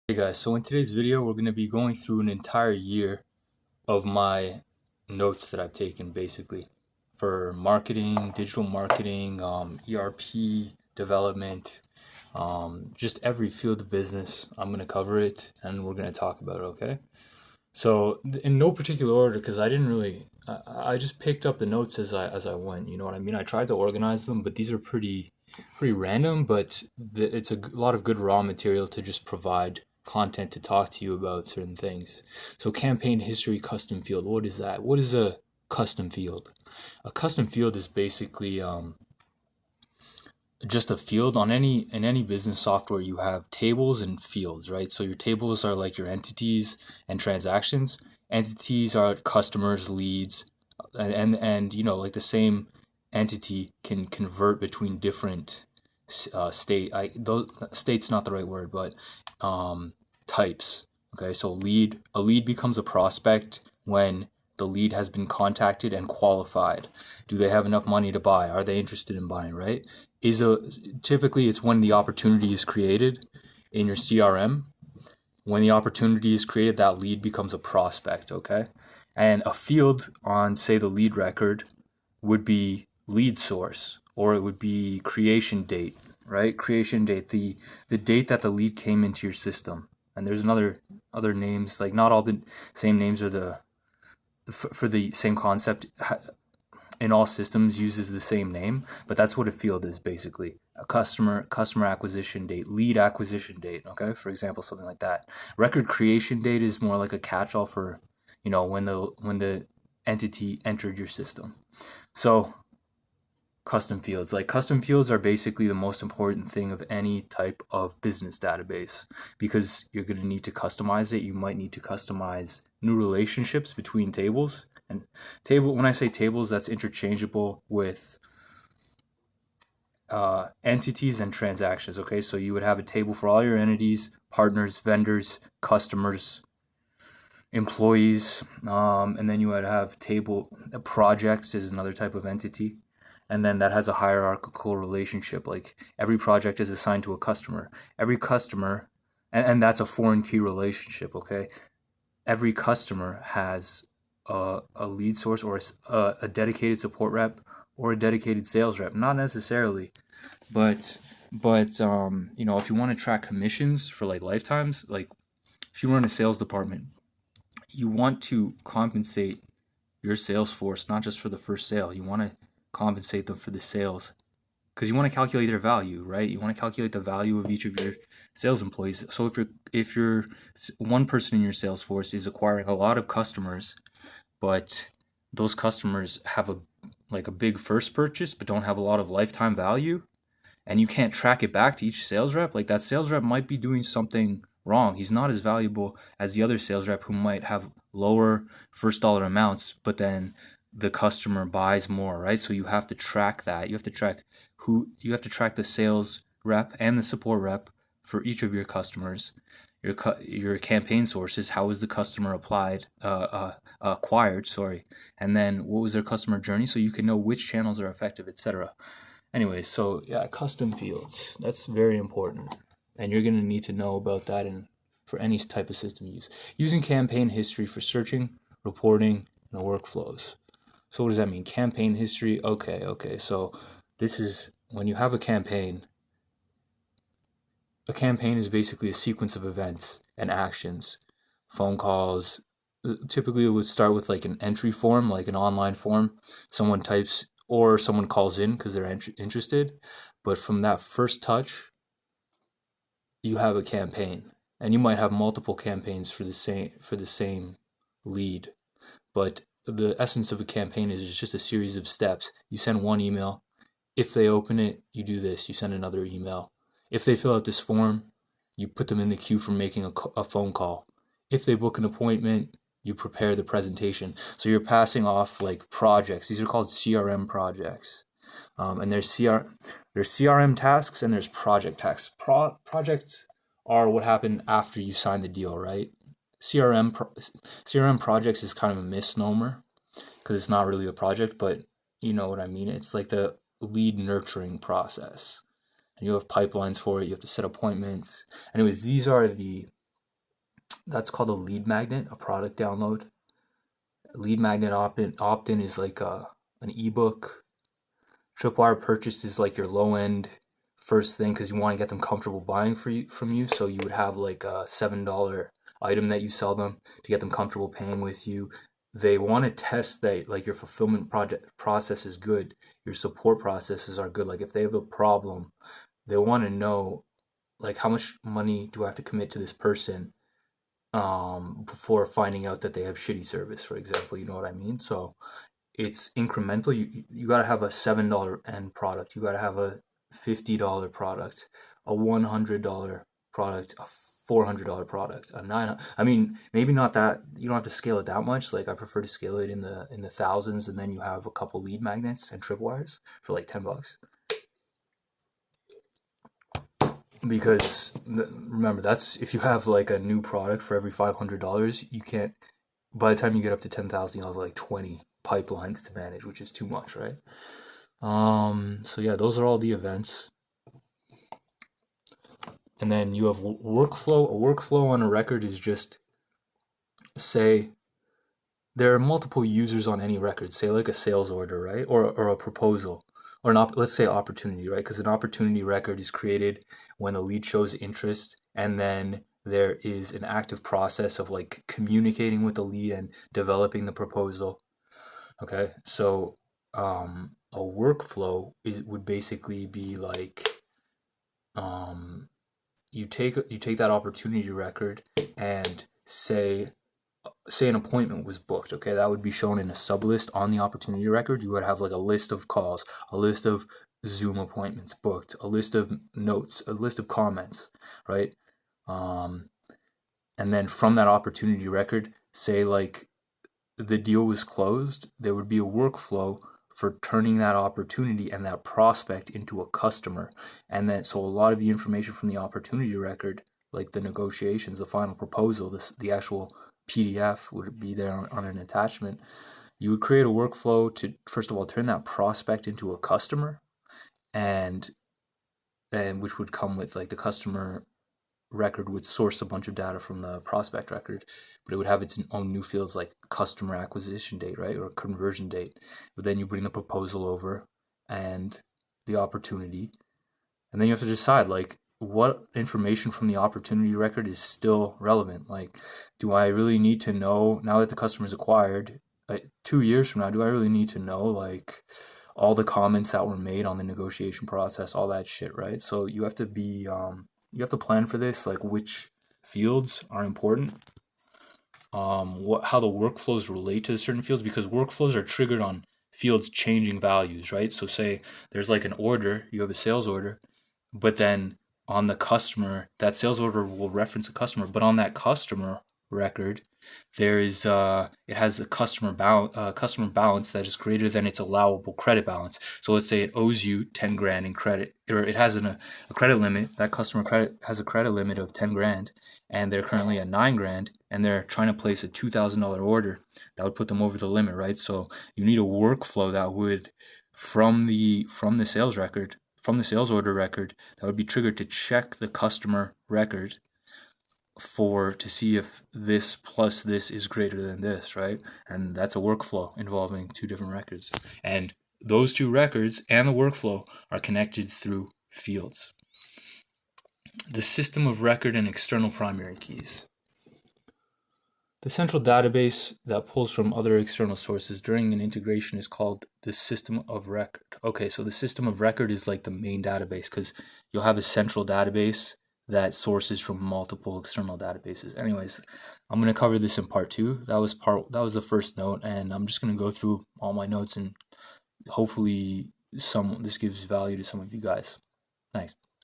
Hey guys, so in today's video, we're going to be going through an entire year of my notes that I've taken basically for marketing, digital marketing, ERP development, just every field of business. I'm going to cover it and we're going to talk about it, okay? So in no particular order, because I didn't really, I just picked up the notes as I went. You know what I mean? I tried to organize them, but these are pretty random. But it's a lot of good raw material to just provide content to talk to you about certain things. So campaign history custom field. What is that? What is a custom field? A custom field is basically just a field on any business software. You have tables and fields, right? So your tables are like your entities and transactions. Entities are customers, leads, and like the same entity can convert between different those state's not the right word, but types. Okay, so a lead becomes a prospect when the lead has been contacted and qualified. Do they have enough money to buy? Are they interested in buying, right? Is a Typically it's when the opportunity is created in your CRM. When the opportunity is created, that lead becomes a prospect, okay? And a field on, say, the lead record would be lead source, or it would be creation date, right? Creation date, the date that the lead came into your system. And there's other names, like not all the same names are the for the same concept in all systems uses the same name, but that's what a field is basically. A customer acquisition date, lead acquisition date, okay? For example, something like that. Record creation date is more like a catch-all for, when the entity entered your system. So custom fields are basically the most important thing of any type of business database, because you're going to need to customize it. You might need to customize new relationships between tables. And when I say tables, that's interchangeable with entities and transactions. Okay, so you would have a table for all your entities, partners, vendors, customers, employees, and then you would have table projects is another type of entity, and then that has a hierarchical relationship. Like every project is assigned to a customer. Every customer, and that's a foreign key relationship. Okay, every customer has a lead source, or a dedicated support rep, or a dedicated sales rep. Not necessarily, but if you want to track commissions for like lifetimes, like if you run a sales department, you want to compensate your sales force not just for the first sale. You want to compensate them for the sales, because you want to calculate their value, right? You want to calculate the value of each of your sales employees. So if you're one person in your sales force is acquiring a lot of customers, but those customers have a big first purchase but don't have a lot of lifetime value, and you can't track it back to each sales rep, like that sales rep might be doing something wrong. He's not as valuable as the other sales rep who might have lower first dollar amounts, but then the customer buys more, right? So you have to track that. You have to track the sales rep and the support rep for each of your customers. Your campaign sources, how was the customer acquired, sorry, and then what was their customer journey, so you can know which channels are effective, etc. Anyway, so yeah, custom fields. That's very important. And you're going to need to know about that for any type of system use. Using campaign history for searching, reporting, and workflows. So what does that mean? Campaign history. Okay. So this is when you have a campaign. A campaign is basically a sequence of events and actions, phone calls. Typically, it would start with like an entry form, like an online form. Someone types or someone calls in because they're interested. But from that first touch, you have a campaign, and you might have multiple campaigns for the same lead. But the essence of a campaign is it's just a series of steps. You send one email. If they open it, you do this. You send another email. If they fill out this form, you put them in the queue for making a phone call. If they book an appointment, you prepare the presentation. So you're passing off like projects. These are called CRM projects. And there's CRM tasks and there's project tasks. Projects are what happened after you sign the deal, right? CRM projects is kind of a misnomer because it's not really a project, but you know what I mean. It's like the lead nurturing process, and you have pipelines for it. You have to set appointments. Anyways, these are the That's called a lead magnet, a product download. Lead magnet opt-in is like an ebook. Tripwire purchase is like your low end first thing because you want to get them comfortable buying from you. So you would have like a $7 item that you sell them to get them comfortable paying with you. They want to test that like your fulfillment project process is good, your support processes are good. Like if they have a problem, they want to know like how much money do I have to commit to this person before finding out that they have shitty service, for example. You know what I mean? So it's incremental. You got to have a $7 end product. You got to have a $50 product, a $100 product, a $400 product, a $900. I mean, maybe not that. You don't have to scale it that much. Like I prefer to scale it in the thousands, and then you have a couple lead magnets and tripwires for like $10. Because remember, that's if you have like a new product for every $500, you can't. By the time you get up to 10,000, you'll have like 20 pipelines to manage, which is too much, right? So yeah, those are all the events. And then you have workflow. A workflow on a record is just, say, there are multiple users on any record, say like a sales order, right? Or a proposal, or let's say opportunity, right? Because an opportunity record is created when a lead shows interest, and then there is an active process of like communicating with the lead and developing the proposal. Okay, so a workflow would basically be like you take that opportunity record and say an appointment was booked. Okay, that would be shown in a sublist on the opportunity record. You would have like a list of calls, a list of Zoom appointments booked, a list of notes, a list of comments, right? And then from that opportunity record, say like the deal was closed, there would be a workflow for turning that opportunity and that prospect into a customer. And then so a lot of the information from the opportunity record, like the negotiations, the final proposal, the actual PDF would be there on an attachment. You would create a workflow to first of all turn that prospect into a customer, and which would come with like the customer record would source a bunch of data from the prospect record, but it would have its own new fields like customer acquisition date, right, or conversion date. But then you bring the proposal over and the opportunity, and then you have to decide like what information from the opportunity record is still relevant. Like, do I really need to know now that the customer is acquired? 2 years from now, do I really need to know like all the comments that were made on the negotiation process, all that shit, right? So you have to be you have to plan for this, like which fields are important, how the workflows relate to certain fields, because workflows are triggered on fields changing values, right? So say there's like an order, you have a sales order, but then on the customer, that sales order will reference a customer, but on that customer record, there is it has a customer balance that is greater than its allowable credit balance. So let's say it owes you 10 grand in credit, or it has a credit limit. That customer credit has a credit limit of 10 grand, and they're currently at 9 grand, and they're trying to place a $2,000 order. That would put them over the limit, right? So you need a workflow that would from the sales record, from the sales order record, that would be triggered to check the customer record to see if this plus this is greater than this, right? And that's a workflow involving two different records. And those two records and the workflow are connected through fields. The system of record and external primary keys. The central database that pulls from other external sources during an integration is called the system of record. Okay, so the system of record is like the main database, because you'll have a central database that sources from multiple external databases. Anyways, I'm going to cover this in part 2. That was the first note, and I'm just going to go through all my notes, and hopefully this gives value to some of you guys. Thanks.